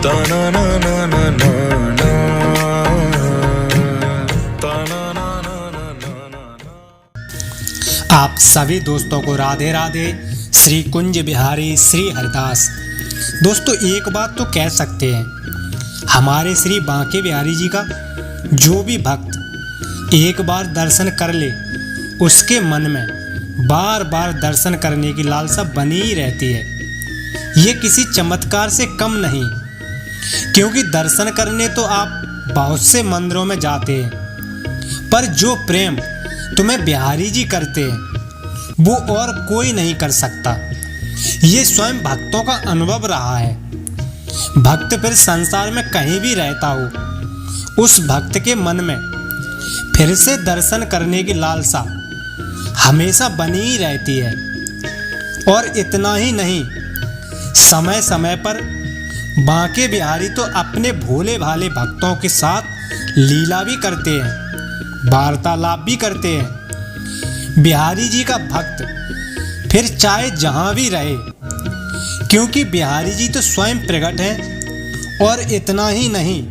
आप सभी दोस्तों को राधे राधे। श्री कुंज बिहारी श्री हरिदास। दोस्तों एक बात तो कह सकते हैं, हमारे श्री बांके बिहारी जी का जो भी भक्त एक बार दर्शन कर ले उसके मन में बार बार दर्शन करने की लालसा बनी ही रहती है। ये किसी चमत्कार से कम नहीं, क्योंकि दर्शन करने तो आप बहुत से मंदिरों में जाते हैं, पर जो प्रेम तुम्हें बिहारी जी करते हैं वो और कोई नहीं कर सकता। ये स्वयं भक्तों का अनुभव रहा है। भक्त फिर संसार में कहीं भी रहता हो, उस भक्त के मन में फिर से दर्शन करने की लालसा हमेशा बनी ही रहती है। और इतना ही नहीं, समय समय पर बांके बिहारी तो अपने भोले भाले भक्तों के साथ लीला भी करते हैं, वार्तालाप भी करते हैं। बिहारी जी का भक्त फिर चाहे जहां भी रहे, क्योंकि बिहारी जी तो स्वयं प्रकट हैं। और इतना ही नहीं,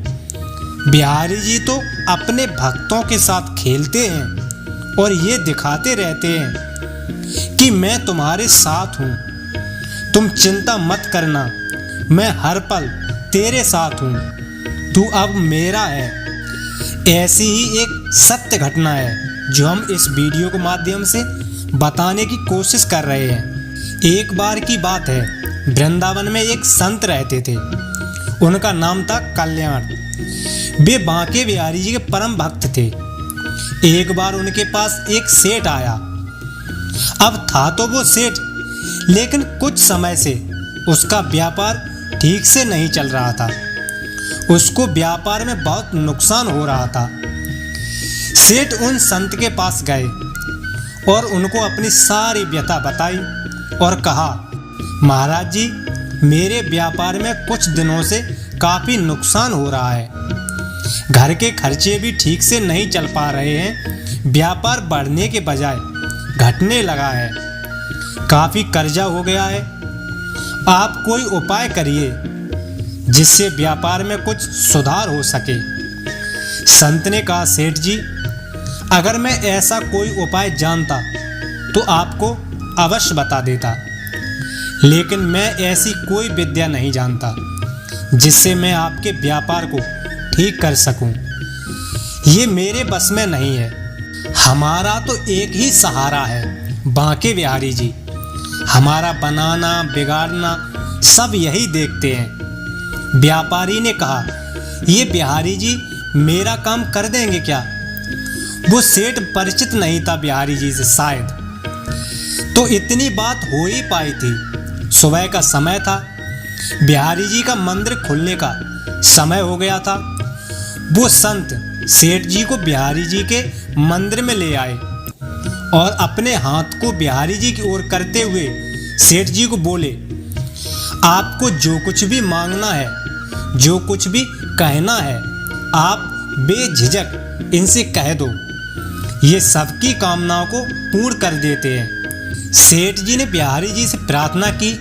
बिहारी जी तो अपने भक्तों के साथ खेलते हैं और ये दिखाते रहते हैं कि मैं तुम्हारे साथ हूँ, तुम चिंता मत करना, मैं हर पल तेरे साथ हूँ, तू अब मेरा है। ऐसी ही एक सत्य घटना है जो हम इस वीडियो के माध्यम से बताने की कोशिश कर रहे हैं। एक बार की बात है, वृंदावन में एक संत रहते थे। उनका नाम था कल्याण। वे बांके बिहारी जी के परम भक्त थे। एक बार उनके पास एक सेठ आया। अब था तो वो सेठ, लेकिन कुछ समय से उसका व्यापार ठीक से नहीं चल रहा था। उसको व्यापार में बहुत नुकसान हो रहा था। सेठ उन संत के पास गए और उनको अपनी सारी व्यथा बताई और कहा, महाराज जी, मेरे व्यापार में कुछ दिनों से काफ़ी नुकसान हो रहा है। घर के खर्चे भी ठीक से नहीं चल पा रहे हैं, व्यापार बढ़ने के बजाय घटने लगा है, काफ़ी कर्जा हो गया है। आप कोई उपाय करिए जिससे व्यापार में कुछ सुधार हो सके। संत ने कहा, सेठ जी, अगर मैं ऐसा कोई उपाय जानता तो आपको अवश्य बता देता, लेकिन मैं ऐसी कोई विद्या नहीं जानता जिससे मैं आपके व्यापार को ठीक कर सकूं। ये मेरे बस में नहीं है। हमारा तो एक ही सहारा है, बांके बिहारी जी। हमारा बनाना बिगाड़ना सब यही देखते हैं। व्यापारी ने कहा, ये बिहारी जी मेरा काम कर देंगे क्या? वो सेठ परिचित नहीं था बिहारी जी से शायद, तो इतनी बात हो ही पाई थी। सुबह का समय था, बिहारी जी का मंदिर खुलने का समय हो गया था। वो संत सेठ जी को बिहारी जी के मंदिर में ले आए और अपने हाथ को बिहारी जी की ओर करते हुए सेठ जी को बोले, आपको जो कुछ भी मांगना है, जो कुछ भी कहना है, आप बेझिझक इनसे कह दो, ये सबकी कामनाओं को पूर्ण कर देते हैं। सेठ जी ने बिहारी जी से प्रार्थना की।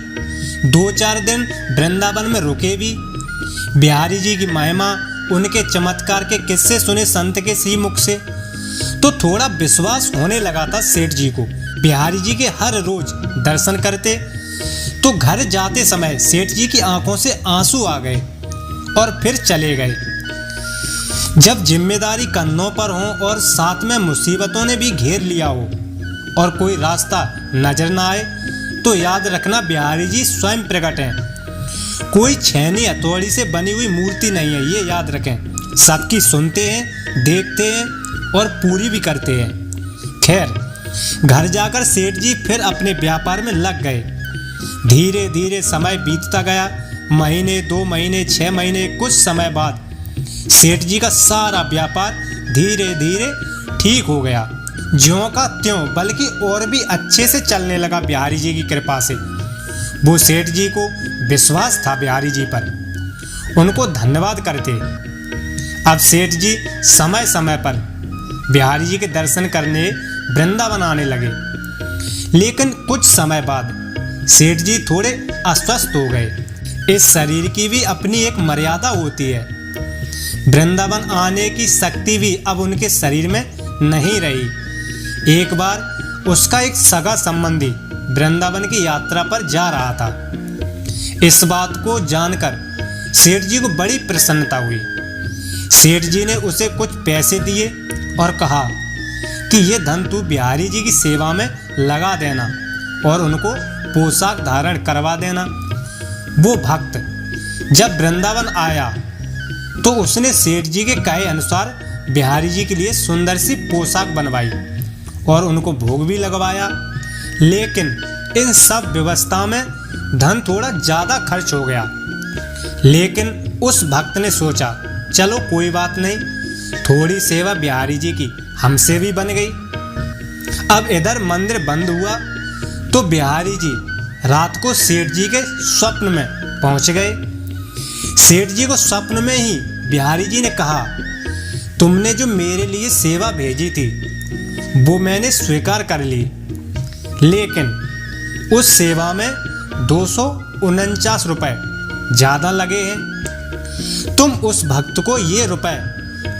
2-4 दिन वृंदावन में रुके भी। बिहारी जी की महिमा, उनके चमत्कार के किस्से सुने संत के श्री मुख से तो थोड़ा विश्वास होने लगा था सेठ जी को। बिहारी जी के हर रोज दर्शन करते तो घर जाते समय सेठ जी की आंखों से आंसू आ गए और फिर चले गए। जब जिम्मेदारी कंधों पर हो और साथ में मुसीबतों ने भी घेर लिया हो और कोई रास्ता नजर ना आए, तो याद रखना बिहारी जी स्वयं प्रकट हैं। कोई छेनी हथौड़ी से बनी हुई मूर्ति नहीं है, ये याद रखें। सबकी सुनते हैं, देखते हैं और पूरी भी करते हैं। खैर, घर जाकर सेठ जी फिर अपने व्यापार में लग गए। धीरे धीरे समय बीतता गया। महीने, 2 महीने, 6 महीने, कुछ समय बाद सेठ जी का सारा व्यापार धीरे धीरे ठीक हो गया। ज्यों का त्यों, बल्कि और भी अच्छे से चलने लगा बिहारी जी की कृपा से। वो सेठ जी को विश्वास था बिहारी जी पर, उनको धन्यवाद करते। अब सेठ जी समय समय पर बिहारी जी के दर्शन करने वृंदावन आने लगे। लेकिन कुछ समय बाद सेठ जी थोड़े अस्वस्थ हो गए। इस शरीर की भी अपनी एक मर्यादा होती है। वृंदावन आने की शक्ति भी अब उनके शरीर में नहीं रही। एक बार उसका एक सगा संबंधी वृंदावन की यात्रा पर जा रहा था। इस बात को जानकर सेठ जी को बड़ी प्रसन्नता हुई। सेठ जी ने उसे कुछ पैसे दिए और कहा कि ये धन तू बिहारी जी की सेवा में लगा देना और उनको पोशाक धारण करवा देना। वो भक्त जब वृंदावन आया तो उसने सेठ जी के कहे अनुसार बिहारी जी के लिए सुंदर सी पोशाक बनवाई और उनको भोग भी लगवाया। लेकिन इन सब व्यवस्था में धन थोड़ा ज़्यादा खर्च हो गया। लेकिन उस भक्त ने सोचा, चलो कोई बात नहीं, थोड़ी सेवा बिहारी जी की हमसे भी बन गई। अब इधर मंदिर बंद हुआ तो बिहारी जी रात को सेठ जी के स्वप्न में पहुंच गए। सेठ जी को स्वप्न में ही बिहारी जी ने कहा, तुमने जो मेरे लिए सेवा भेजी थी वो मैंने स्वीकार कर ली, लेकिन उस सेवा में 249 रुपये ज़्यादा लगे हैं। तुम उस भक्त को ये रुपए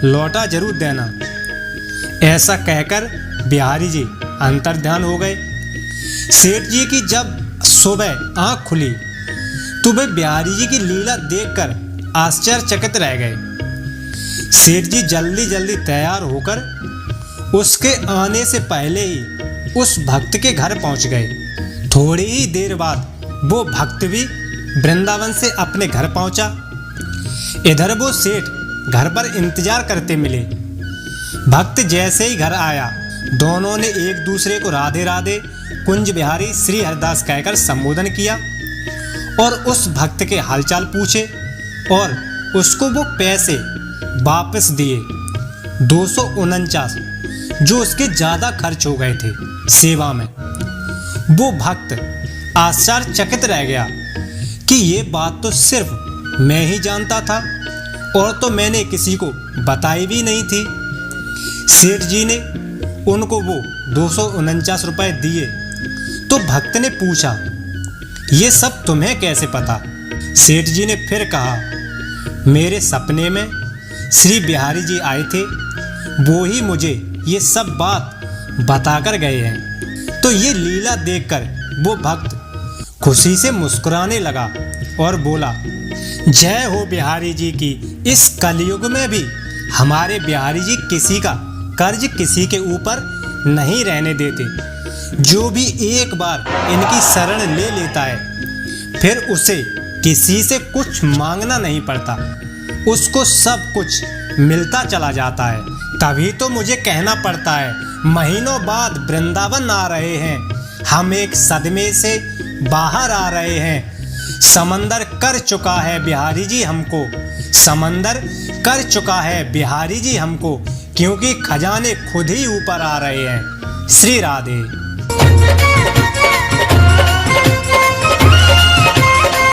लौटा जरूर देना। ऐसा कहकर बिहारी जी अंतर्ध्यान हो गए। सेठ जी की जब सुबह आंख खुली तो वे बिहारी जी की लीला देखकर आश्चर्यचकित रह गए। सेठ जी जल्दी जल्दी तैयार होकर उसके आने से पहले ही उस भक्त के घर पहुंच गए। थोड़ी ही देर बाद वो भक्त भी वृंदावन से अपने घर पहुंचा। इधर वो सेठ घर पर इंतजार करते मिले। भक्त जैसे ही घर आया, दोनों ने एक दूसरे को राधे राधे कुंज बिहारी श्री हरिदास कहकर संबोधन किया और उस भक्त के हालचाल पूछे और उसको वो पैसे वापस दिए 249, जो उसके ज़्यादा खर्च हो गए थे सेवा में। वो भक्त आश्चर्यचकित रह गया कि ये बात तो सिर्फ मैं ही जानता था और तो मैंने किसी को बताई भी नहीं थी। सेठ जी ने उनको वो 249 रुपये दिए तो भक्त ने पूछा, ये सब तुम्हें कैसे पता? सेठ जी ने फिर कहा, मेरे सपने में श्री बिहारी जी आए थे, वो ही मुझे ये सब बात बताकर गए हैं। तो ये लीला देखकर वो भक्त खुशी से मुस्कुराने लगा और बोला, जय हो बिहारी जी की। इस कलयुग में भी हमारे बिहारी जी किसी का कर्ज किसी के ऊपर नहीं रहने देते। जो भी एक बार इनकी शरण ले लेता है फिर उसे किसी से कुछ मांगना नहीं पड़ता, उसको सब कुछ मिलता चला जाता है। तभी तो मुझे कहना पड़ता है, महीनों बाद वृंदावन आ रहे हैं, हम एक सदमे से बाहर आ रहे हैं। समंदर कर चुका है बिहारी जी हमको, समंदर कर चुका है बिहारी जी हमको, क्योंकि खजाने खुद ही ऊपर आ रहे हैं। श्री राधे।